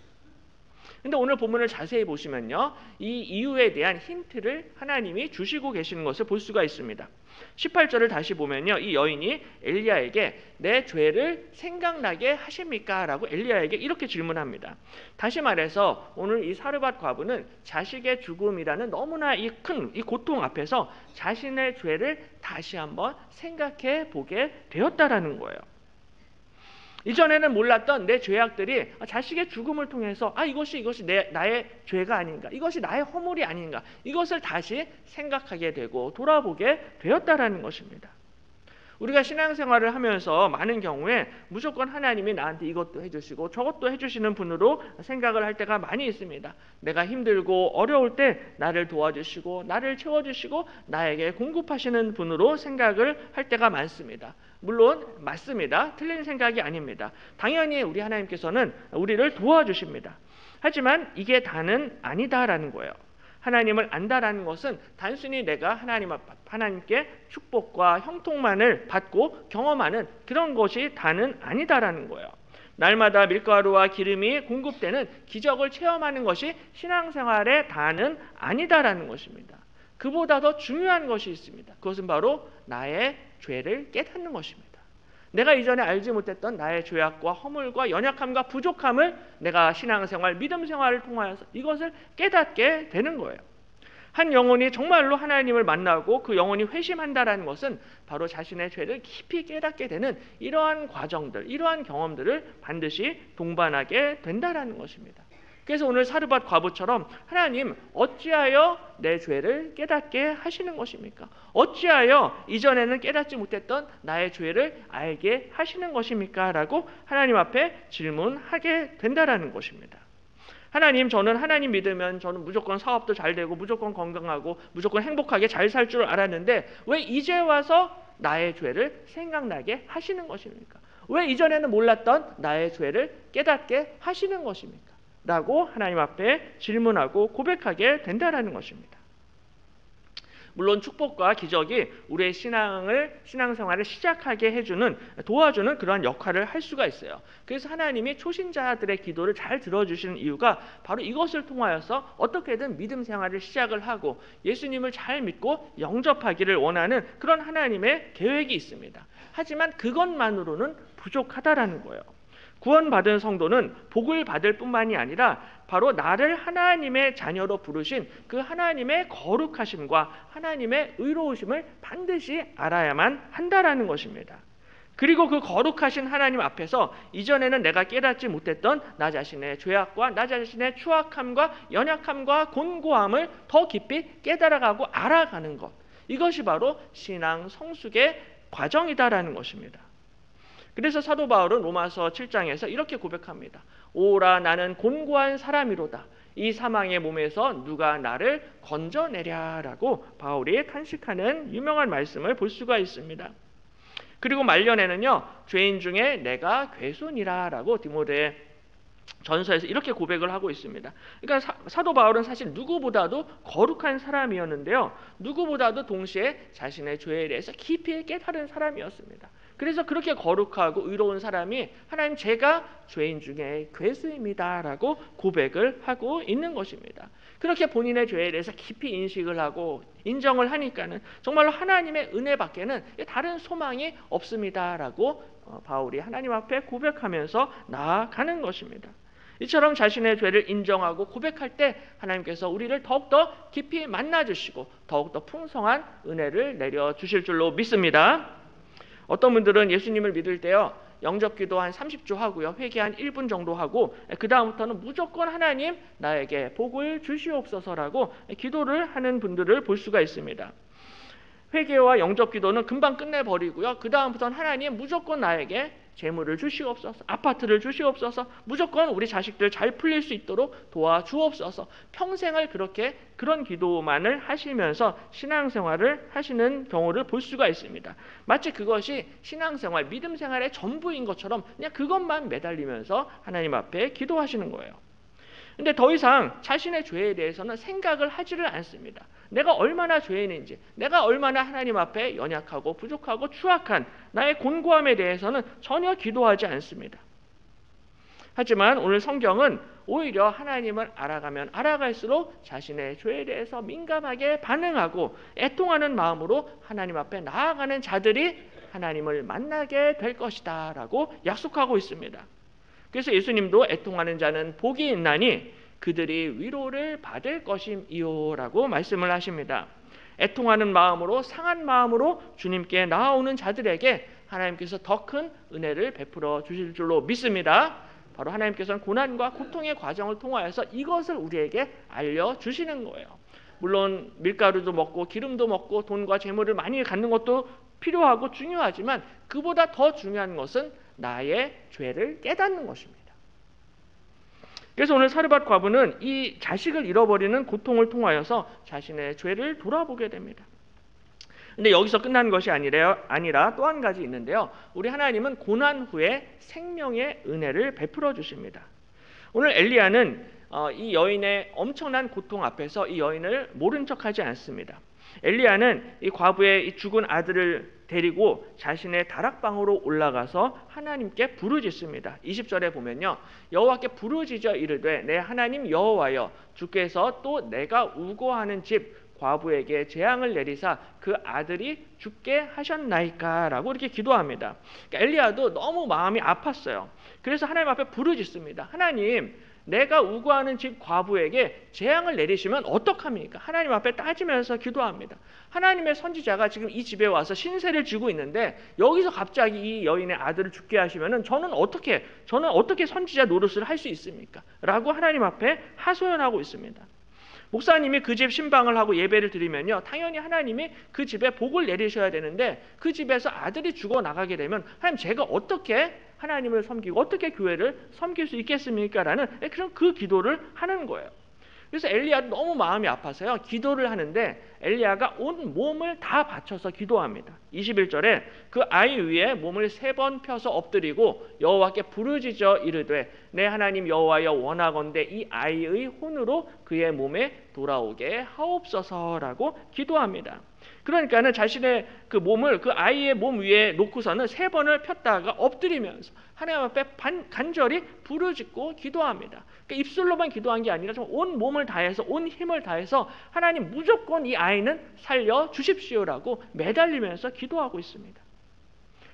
근데 오늘 본문을 자세히 보시면요, 이 이유에 대한 힌트를 하나님이 주시고 계시는 것을 볼 수가 있습니다. 18절을 다시 보면요, 이 여인이 엘리야에게 내 죄를 생각나게 하십니까? 라고 엘리야에게 이렇게 질문합니다. 다시 말해서 오늘 이 사르밧 과부는 자식의 죽음이라는 너무나 큰 이 고통 앞에서 자신의 죄를 다시 한번 생각해 보게 되었다라는 거예요. 이전에는 몰랐던 내 죄악들이 자식의 죽음을 통해서 이것이 나의 죄가 아닌가, 이것이 나의 허물이 아닌가, 이것을 다시 생각하게 되고 돌아보게 되었다라는 것입니다. 우리가 신앙생활을 하면서 많은 경우에 무조건 하나님이 나한테 이것도 해주시고 저것도 해주시는 분으로 생각을 할 때가 많이 있습니다. 내가 힘들고 어려울 때 나를 도와주시고 나를 채워주시고 나에게 공급하시는 분으로 생각을 할 때가 많습니다. 물론 맞습니다. 틀린 생각이 아닙니다. 당연히 우리 하나님께서는 우리를 도와주십니다. 하지만 이게 다는 아니다라는 거예요. 하나님을 안다라는 것은 단순히 내가 하나님께 축복과 형통만을 받고 경험하는 그런 것이 다는 아니다라는 거예요. 날마다 밀가루와 기름이 공급되는 기적을 체험하는 것이 신앙생활의 다는 아니다라는 것입니다. 그보다 더 중요한 것이 있습니다. 그것은 바로 나의 죄를 깨닫는 것입니다. 내가 이전에 알지 못했던 나의 죄악과 허물과 연약함과 부족함을 내가 신앙생활, 믿음생활을 통하여서 이것을 깨닫게 되는 거예요. 한 영혼이 정말로 하나님을 만나고 그 영혼이 회심한다라는 것은 바로 자신의 죄를 깊이 깨닫게 되는 이러한 과정들, 이러한 경험들을 반드시 동반하게 된다라는 것입니다. 그래서 오늘 사르밧 과부처럼 하나님 어찌하여 내 죄를 깨닫게 하시는 것입니까? 어찌하여 이전에는 깨닫지 못했던 나의 죄를 알게 하시는 것입니까? 라고 하나님 앞에 질문하게 된다라는 것입니다. 하나님, 저는 하나님 믿으면 저는 무조건 사업도 잘 되고 무조건 건강하고 무조건 행복하게 잘 살 줄 알았는데 왜 이제 와서 나의 죄를 생각나게 하시는 것입니까? 왜 이전에는 몰랐던 나의 죄를 깨닫게 하시는 것입니까? 라고 하나님 앞에 질문하고 고백하게 된다라는 것입니다. 물론 축복과 기적이 우리의 신앙생활을 시작하게 도와주는 그러한 역할을 할 수가 있어요. 그래서 하나님이 초신자들의 기도를 잘 들어주시는 이유가 바로 이것을 통하여서 어떻게든 믿음 생활을 시작을 하고 예수님을 잘 믿고 영접하기를 원하는 그런 하나님의 계획이 있습니다. 하지만 그것만으로는 부족하다라는 거예요. 구원받은 성도는 복을 받을 뿐만이 아니라 바로 나를 하나님의 자녀로 부르신 그 하나님의 거룩하심과 하나님의 의로우심을 반드시 알아야만 한다라는 것입니다. 그리고 그 거룩하신 하나님 앞에서 이전에는 내가 깨닫지 못했던 나 자신의 죄악과 나 자신의 추악함과 연약함과 곤고함을 더 깊이 깨달아가고 알아가는 것, 이것이 바로 신앙 성숙의 과정이다라는 것입니다. 그래서 사도 바울은 로마서 7장에서 이렇게 고백합니다. 오라 나는 곤고한 사람이로다. 이 사망의 몸에서 누가 나를 건져내랴라고 바울이 탄식하는 유명한 말씀을 볼 수가 있습니다. 그리고 말년에는요, 죄인 중에 내가 괴순이라라고 디모데 전서에서 이렇게 고백을 하고 있습니다. 그러니까 사도 바울은 사실 누구보다도 거룩한 사람이었는데요, 누구보다도 동시에 자신의 죄에 대해서 깊이 깨달은 사람이었습니다. 그래서 그렇게 거룩하고 의로운 사람이 하나님, 제가 죄인 중에 괴수입니다라고 고백을 하고 있는 것입니다. 그렇게 본인의 죄에 대해서 깊이 인식을 하고 인정을 하니까는 정말로 하나님의 은혜밖에는 다른 소망이 없습니다라고 바울이 하나님 앞에 고백하면서 나아가는 것입니다. 이처럼 자신의 죄를 인정하고 고백할 때 하나님께서 우리를 더욱더 깊이 만나주시고 더욱더 풍성한 은혜를 내려주실 줄로 믿습니다. 어떤 분들은 예수님을 믿을 때요, 영접기도 한 30초 하고요, 회개 한 1분 정도 하고 그 다음부터는 무조건 하나님 나에게 복을 주시옵소서라고 기도를 하는 분들을 볼 수가 있습니다. 회개와 영접기도는 금방 끝내버리고요, 그 다음부터는 하나님 무조건 나에게 재물을 주시옵소서, 아파트를 주시옵소서, 무조건 우리 자식들 잘 풀릴 수 있도록 도와주옵소서. 평생을 그렇게 그런 기도만을 하시면서 신앙생활을 하시는 경우를 볼 수가 있습니다. 마치 그것이 신앙생활, 믿음생활의 전부인 것처럼 그냥 그것만 매달리면서 하나님 앞에 기도하시는 거예요. 근데 더 이상 자신의 죄에 대해서는 생각을 하지를 않습니다. 내가 얼마나 죄인인지, 내가 얼마나 하나님 앞에 연약하고 부족하고 추악한 나의 곤고함에 대해서는 전혀 기도하지 않습니다. 하지만 오늘 성경은 오히려 하나님을 알아가면 알아갈수록 자신의 죄에 대해서 민감하게 반응하고 애통하는 마음으로 하나님 앞에 나아가는 자들이 하나님을 만나게 될 것이다 라고 약속하고 있습니다. 그래서 예수님도 애통하는 자는 복이 있나니 그들이 위로를 받을 것임이요 라고 말씀을 하십니다. 애통하는 마음으로, 상한 마음으로 주님께 나아오는 자들에게 하나님께서 더 큰 은혜를 베풀어 주실 줄로 믿습니다. 바로 하나님께서는 고난과 고통의 과정을 통하여서 이것을 우리에게 알려주시는 거예요. 물론 밀가루도 먹고 기름도 먹고 돈과 재물을 많이 갖는 것도 필요하고 중요하지만 그보다 더 중요한 것은 나의 죄를 깨닫는 것입니다. 그래서 오늘 사르밧 과부는 이 자식을 잃어버리는 고통을 통하여서 자신의 죄를 돌아보게 됩니다. 근데 여기서 끝난 것이 아니라 또 한 가지 있는데요. 우리 하나님은 고난 후에 생명의 은혜를 베풀어 주십니다. 오늘 엘리야는 이 여인의 엄청난 고통 앞에서 이 여인을 모른 척하지 않습니다. 엘리야는 이 과부의 이 죽은 아들을 데리고 자신의 다락방으로 올라가서 하나님께 부르짖습니다. 20절에 보면요. 여호와께 부르짖어 이르되 내 하나님 여호와여 주께서 또 내가 우고하는 집 과부에게 재앙을 내리사 그 아들이 죽게 하셨나이까 라고 이렇게 기도합니다. 그러니까 엘리야도 너무 마음이 아팠어요. 그래서 하나님 앞에 부르짖습니다. 하나님, 내가 우고하는 집 과부에게 재앙을 내리시면 어떡합니까? 하나님 앞에 따지면서 기도합니다. 하나님의 선지자가 지금 이 집에 와서 신세를 지고 있는데 여기서 갑자기 이 여인의 아들을 죽게 하시면은 저는 어떻게 선지자 노릇을 할 수 있습니까? 라고 하나님 앞에 하소연하고 있습니다. 목사님이 그 집 신방을 하고 예배를 드리면요, 당연히 하나님이 그 집에 복을 내리셔야 되는데 그 집에서 아들이 죽어 나가게 되면 하나님, 제가 어떻게 하나님을 섬기고 어떻게 교회를 섬길 수 있겠습니까? 라는 그런 그 기도를 하는 거예요. 그래서 엘리야도 너무 마음이 아파서요, 기도를 하는데 엘리야가 온 몸을 다 바쳐서 기도합니다. 21절에 그 아이 위에 몸을 3번 펴서 엎드리고 여호와께 부르짖어 이르되 내 하나님 여호와여 원하건대 이 아이의 혼으로 그의 몸에 돌아오게 하옵소서라고 기도합니다. 그러니까는 자신의 그 몸을 그 아이의 몸 위에 놓고서는 3번을 폈다가 엎드리면서 하나님 앞에 간절히 부르짖고 기도합니다. 그러니까 입술로만 기도한 게 아니라 좀 온 몸을 다해서, 온 힘을 다해서 하나님 무조건 이 아이는 살려 주십시오라고 매달리면서 기도하고 있습니다.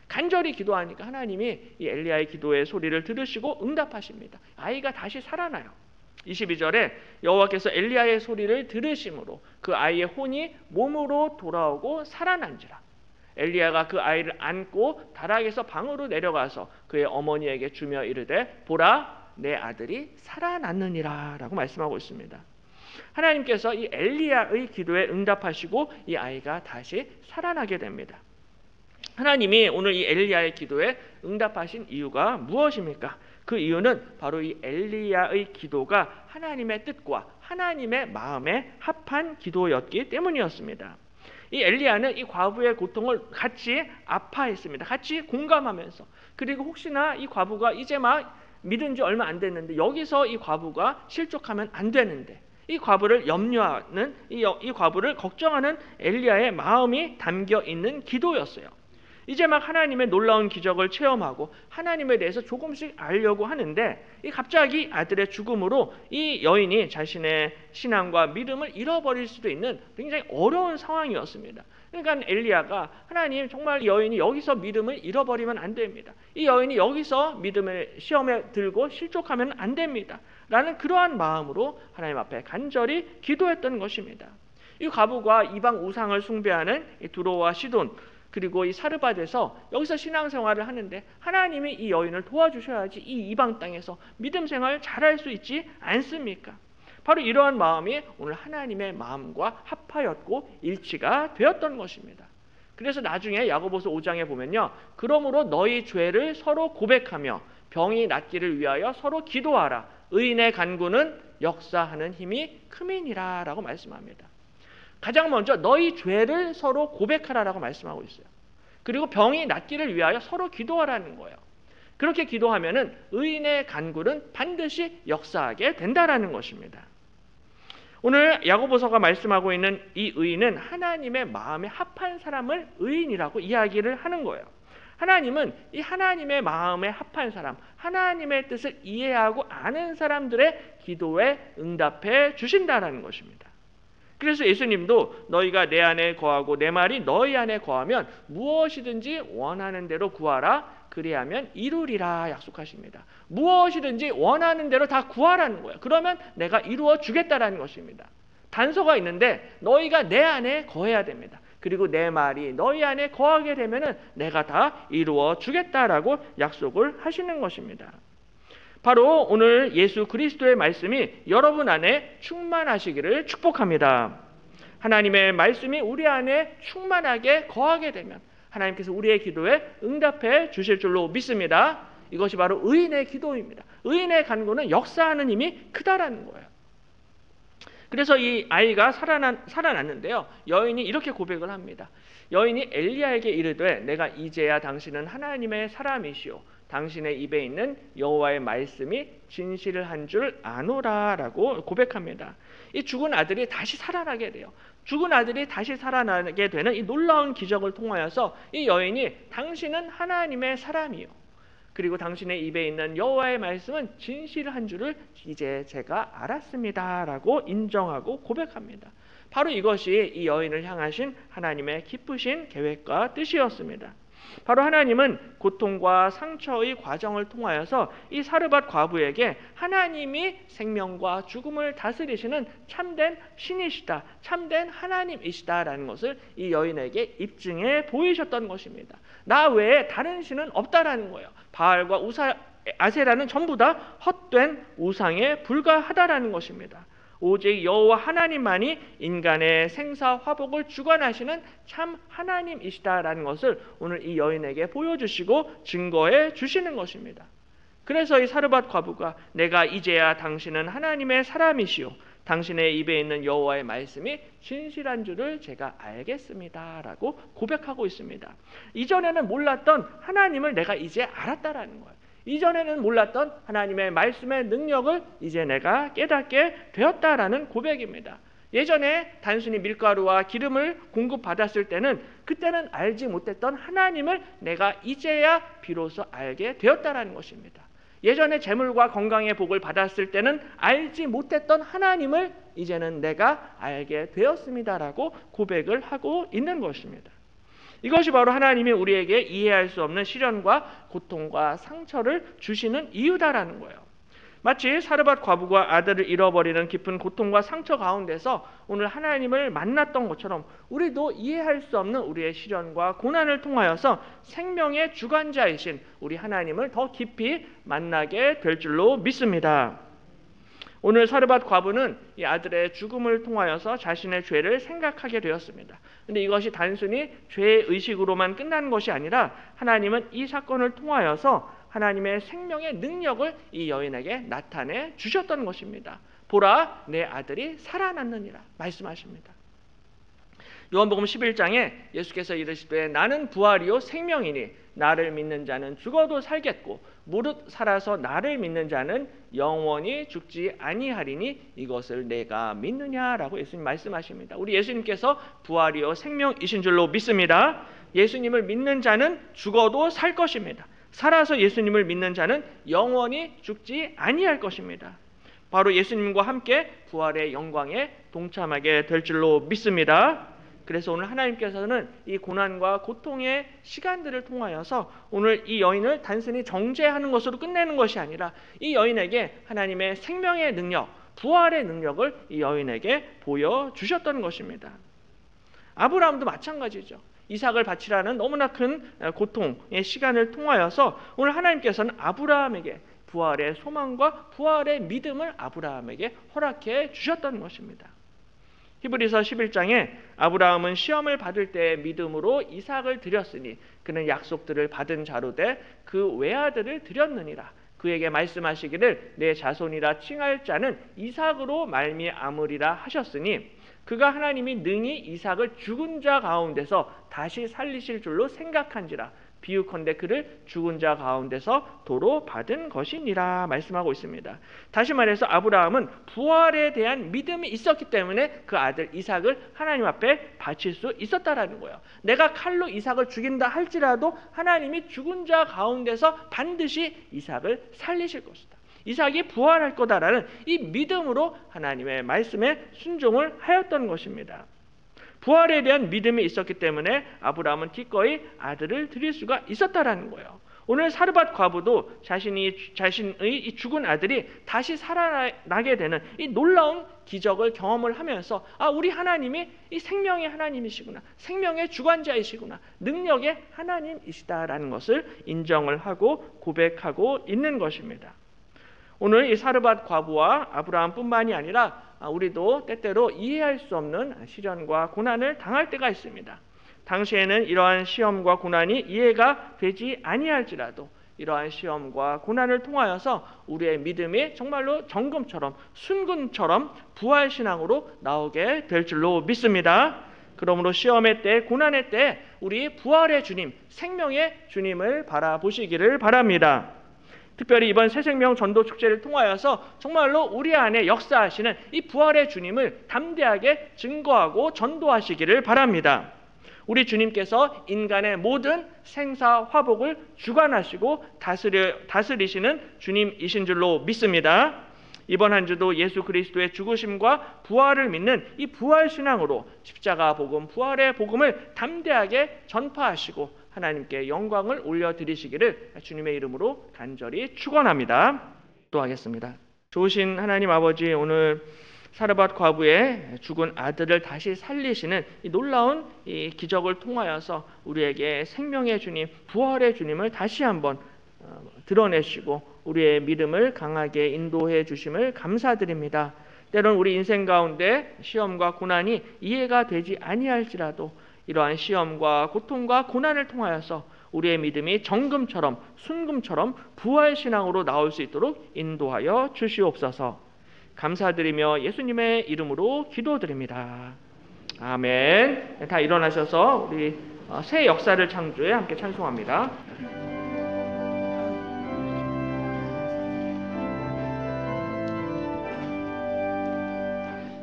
간절히 기도하니까 하나님이 이 엘리야의 기도의 소리를 들으시고 응답하십니다. 아이가 다시 살아나요. 22절에 여호와께서 엘리야의 소리를 들으심으로 그 아이의 혼이 몸으로 돌아오고 살아난지라. 엘리야가 그 아이를 안고 다락에서 방으로 내려가서 그의 어머니에게 주며 이르되 보라 내 아들이 살아났느니라 라고 말씀하고 있습니다. 하나님께서 이 엘리야의 기도에 응답하시고 이 아이가 다시 살아나게 됩니다. 하나님이 오늘 이 엘리야의 기도에 응답하신 이유가 무엇입니까? 그 이유는 바로 이 엘리야의 기도가 하나님의 뜻과 하나님의 마음에 합한 기도였기 때문이었습니다. 이 엘리야는 이 과부의 고통을 같이 아파했습니다. 같이 공감하면서, 그리고 혹시나 이 과부가 이제 막 믿은 지 얼마 안 됐는데 여기서 이 과부가 실족하면 안 되는데 이 과부를 염려하는, 이 과부를 걱정하는 엘리야의 마음이 담겨 있는 기도였어요. 이제 막 하나님의 놀라운 기적을 체험하고 하나님에 대해서 조금씩 알려고 하는데 이 갑자기 아들의 죽음으로 이 여인이 자신의 신앙과 믿음을 잃어버릴 수도 있는 굉장히 어려운 상황이었습니다. 그러니까 엘리야가 하나님, 정말 여인이 여기서 믿음을 잃어버리면 안 됩니다. 이 여인이 여기서 믿음을 시험에 들고 실족하면 안 됩니다. 라는 그러한 마음으로 하나님 앞에 간절히 기도했던 것입니다. 이 과부가 이방 우상을 숭배하는 이 두로와 시돈, 그리고 이 사르밧에서 여기서 신앙생활을 하는데 하나님이 이 여인을 도와주셔야지 이 이방 땅에서 믿음 생활 잘할 수 있지 않습니까? 바로 이러한 마음이 오늘 하나님의 마음과 합하였고 일치가 되었던 것입니다. 그래서 나중에 야고보서 5장에 보면요, 그러므로 너희 죄를 서로 고백하며 병이 낫기를 위하여 서로 기도하라. 의인의 간구는 역사하는 힘이 큼이니라 라고 말씀합니다. 가장 먼저 너희 죄를 서로 고백하라라고 말씀하고 있어요. 그리고 병이 낫기를 위하여 서로 기도하라는 거예요. 그렇게 기도하면은 의인의 간구는 반드시 역사하게 된다라는 것입니다. 오늘 야고보서가 말씀하고 있는 이 의인은 하나님의 마음에 합한 사람을 의인이라고 이야기를 하는 거예요. 하나님은 이 하나님의 마음에 합한 사람, 하나님의 뜻을 이해하고 아는 사람들의 기도에 응답해 주신다라는 것입니다. 그래서 예수님도 너희가 내 안에 거하고 내 말이 너희 안에 거하면 무엇이든지 원하는 대로 구하라. 그리하면 이루리라 약속하십니다. 무엇이든지 원하는 대로 다 구하라는 거예요. 그러면 내가 이루어 주겠다라는 것입니다. 단서가 있는데 너희가 내 안에 거해야 됩니다. 그리고 내 말이 너희 안에 거하게 되면은 내가 다 이루어 주겠다라고 약속을 하시는 것입니다. 바로 오늘 예수 그리스도의 말씀이 여러분 안에 충만하시기를 축복합니다. 하나님의 말씀이 우리 안에 충만하게 거하게 되면 하나님께서 우리의 기도에 응답해 주실 줄로 믿습니다. 이것이 바로 의인의 기도입니다. 의인의 간구는 역사하는 힘이 크다라는 거예요. 그래서 이 아이가 살아났는데요. 여인이 이렇게 고백을 합니다. 여인이 엘리야에게 이르되 내가 이제야 당신은 하나님의 사람이시오. 당신의 입에 있는 여호와의 말씀이 진실을 한 줄 아노라라고 고백합니다. 이 죽은 아들이 다시 살아나게 돼요. 죽은 아들이 다시 살아나게 되는 이 놀라운 기적을 통하여서 이 여인이 당신은 하나님의 사람이요. 그리고 당신의 입에 있는 여호와의 말씀은 진실한 줄을 이제 제가 알았습니다라고 인정하고 고백합니다. 바로 이것이 이 여인을 향하신 하나님의 기쁘신 계획과 뜻이었습니다. 바로 하나님은 고통과 상처의 과정을 통하여서 이 사르밧 과부에게 하나님이 생명과 죽음을 다스리시는 참된 신이시다, 참된 하나님이시다라는 것을 이 여인에게 입증해 보이셨던 것입니다. 나 외에 다른 신은 없다라는 거예요. 바알과 아세라는 전부 다 헛된 우상에 불과하다라는 것입니다. 오직 여호와 하나님만이 인간의 생사 화복을 주관하시는 참 하나님이시다라는 것을 오늘 이 여인에게 보여주시고 증거해 주시는 것입니다. 그래서 이 사르밧 과부가 내가 이제야 당신은 하나님의 사람이시오. 당신의 입에 있는 여호와의 말씀이 진실한 줄을 제가 알겠습니다라고 고백하고 있습니다. 이전에는 몰랐던 하나님을 내가 이제 알았다라는 거예요. 이전에는 몰랐던 하나님의 말씀의 능력을 이제 내가 깨닫게 되었다라는 고백입니다. 예전에 단순히 밀가루와 기름을 공급받았을 때는 그때는 알지 못했던 하나님을 내가 이제야 비로소 알게 되었다라는 것입니다. 예전에 재물과 건강의 복을 받았을 때는 알지 못했던 하나님을 이제는 내가 알게 되었습니다라고 고백을 하고 있는 것입니다. 이것이 바로 하나님이 우리에게 이해할 수 없는 시련과 고통과 상처를 주시는 이유다라는 거예요. 마치 사르밧 과부가 아들을 잃어버리는 깊은 고통과 상처 가운데서 오늘 하나님을 만났던 것처럼 우리도 이해할 수 없는 우리의 시련과 고난을 통하여서 생명의 주관자이신 우리 하나님을 더 깊이 만나게 될 줄로 믿습니다. 오늘 사르밧 과부는 이 아들의 죽음을 통하여서 자신의 죄를 생각하게 되었습니다. 그런데 이것이 단순히 죄의 의식으로만 끝나는 것이 아니라 하나님은 이 사건을 통하여서 하나님의 생명의 능력을 이 여인에게 나타내 주셨던 것입니다. 보라, 내 아들이 살아났느니라 말씀하십니다. 요한복음 11장에 예수께서 이르시되 나는 부활이요 생명이니 나를 믿는 자는 죽어도 살겠고 무릇 살아서 나를 믿는 자는 영원히 죽지 아니하리니 이것을 내가 믿느냐라고 예수님 말씀하십니다. 우리 예수님께서 부활이요 생명이신 줄로 믿습니다. 예수님을 믿는 자는 죽어도 살 것입니다. 살아서 예수님을 믿는 자는 영원히 죽지 아니할 것입니다. 바로 예수님과 함께 부활의 영광에 동참하게 될 줄로 믿습니다. 그래서 오늘 하나님께서는 이 고난과 고통의 시간들을 통하여서 오늘 이 여인을 단순히 정죄하는 것으로 끝내는 것이 아니라 이 여인에게 하나님의 생명의 능력, 부활의 능력을 이 여인에게 보여주셨던 것입니다. 아브라함도 마찬가지죠. 이삭을 바치라는 너무나 큰 고통의 시간을 통하여서 오늘 하나님께서는 아브라함에게 부활의 소망과 부활의 믿음을 아브라함에게 허락해 주셨던 것입니다. 히브리서 11장에 아브라함은 시험을 받을 때 믿음으로 이삭을 드렸으니 그는 약속들을 받은 자로 돼 그 외아들을 드렸느니라. 그에게 말씀하시기를 내 자손이라 칭할 자는 이삭으로 말미암으리라 하셨으니 그가 하나님이 능히 이삭을 죽은 자 가운데서 다시 살리실 줄로 생각한지라. 비유컨대 그를 죽은 자 가운데서 도로 받은 것이니라 말씀하고 있습니다. 다시 말해서 아브라함은 부활에 대한 믿음이 있었기 때문에 그 아들 이삭을 하나님 앞에 바칠 수 있었다라는 거예요. 내가 칼로 이삭을 죽인다 할지라도 하나님이 죽은 자 가운데서 반드시 이삭을 살리실 것이다. 이삭이 부활할 거다라는 이 믿음으로 하나님의 말씀에 순종을 하였던 것입니다. 부활에 대한 믿음이 있었기 때문에 아브라함은 기꺼이 아들을 드릴 수가 있었다라는 거예요. 오늘 사르밧 과부도 자신의 이 죽은 아들이 다시 살아나게 되는 이 놀라운 기적을 경험을 하면서 우리 하나님이 이 생명의 하나님이시구나, 생명의 주관자이시구나, 능력의 하나님이시다라는 것을 인정을 하고 고백하고 있는 것입니다. 오늘 이 사르밧 과부와 아브라함뿐만이 아니라 우리도 때때로 이해할 수 없는 시련과 고난을 당할 때가 있습니다. 당시에는 이러한 시험과 고난이 이해가 되지 아니할지라도 이러한 시험과 고난을 통하여서 우리의 믿음이 정말로 정금처럼 순금처럼 부활신앙으로 나오게 될 줄로 믿습니다. 그러므로 시험의 때, 고난의 때 우리 부활의 주님, 생명의 주님을 바라보시기를 바랍니다. 특별히 이번 새생명 전도 축제를 통하여서 정말로 우리 안에 역사하시는 이 부활의 주님을 담대하게 증거하고 전도하시기를 바랍니다. 우리 주님께서 인간의 모든 생사 화복을 주관하시고 다스리시는 주님이신 줄로 믿습니다. 이번 한 주도 예수 그리스도의 죽으심과 부활을 믿는 이 부활신앙으로 십자가 복음, 부활의 복음을 담대하게 전파하시고 하나님께 영광을 올려드리시기를 주님의 이름으로 간절히 축원합니다. 기도하겠습니다. 좋으신 하나님 아버지, 오늘 사르밧 과부의 죽은 아들을 다시 살리시는 이 놀라운 이 기적을 통하여서 우리에게 생명의 주님, 부활의 주님을 다시 한번 드러내시고 우리의 믿음을 강하게 인도해 주심을 감사드립니다. 때론 우리 인생 가운데 시험과 고난이 이해가 되지 아니할지라도 이러한 시험과 고통과 고난을 통하여서 우리의 믿음이 정금처럼 순금처럼 부활신앙으로 나올 수 있도록 인도하여 주시옵소서. 감사드리며 예수님의 이름으로 기도드립니다. 아멘. 다 일어나셔서 우리 새 역사를 창조해 함께 찬송합니다.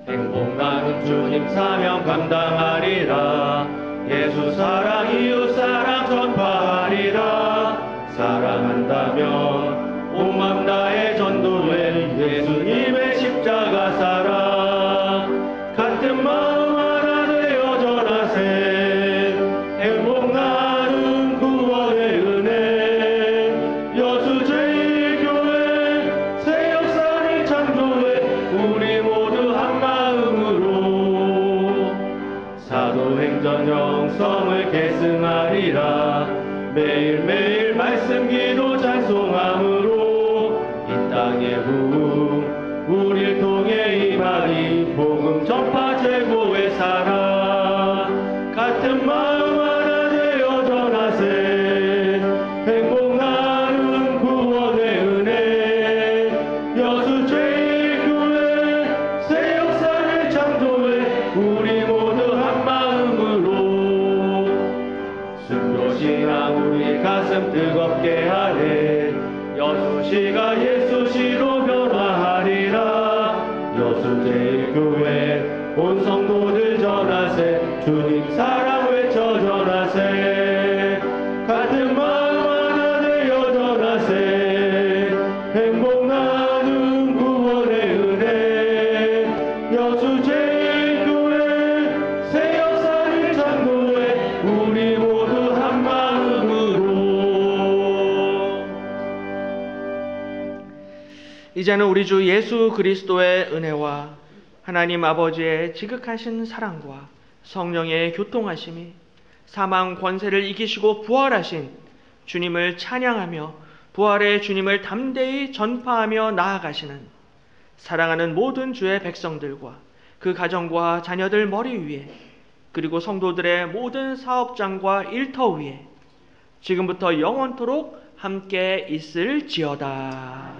행복 나눔 주님 사명 감당하리라. 예수 사랑 이웃 사랑 전파하리라. 사랑한다면 온 맘 다해 전도해 예수님의 십자가 사랑. 같은 마음 하나 되어 전하세. 행복 나눔 구원의 은혜. 여수 제1교회 새 역사를 창조해 우리 모두 한 마음으로 사도행전 영성을 계승하리라. 매일매일 말씀 기도 찬송함으로 이 땅의 부흥 우릴 통해 임하리. 복음 전파 최고의 사랑. 같은 마음 하나 되어 전하세. 행복 나눔 구원의 은혜. 여수 제1교회 새 역사를 창조해 우리 모두 한 마음으로 순교신앙 우리 가슴 뜨겁게 하네. 여수시가 예수시로 변화하리라. 여수 제1교회 온 성도들 전하세. 주님 사랑 외쳐 전하세. 같은 마음 하나 되어 전하세. 행복 나눔 구원의 은혜. 여수 제1교회 새 역사를 창조해 우리 모두 한 마음으로. 이제는 우리 주 예수 그리스도의 은혜와 하나님 아버지의 지극하신 사랑과 성령의 교통하심이 사망 권세를 이기시고 부활하신 주님을 찬양하며 부활의 주님을 담대히 전파하며 나아가시는 사랑하는 모든 주의 백성들과 그 가정과 자녀들 머리 위에, 그리고 성도들의 모든 사업장과 일터 위에 지금부터 영원토록 함께 있을지어다.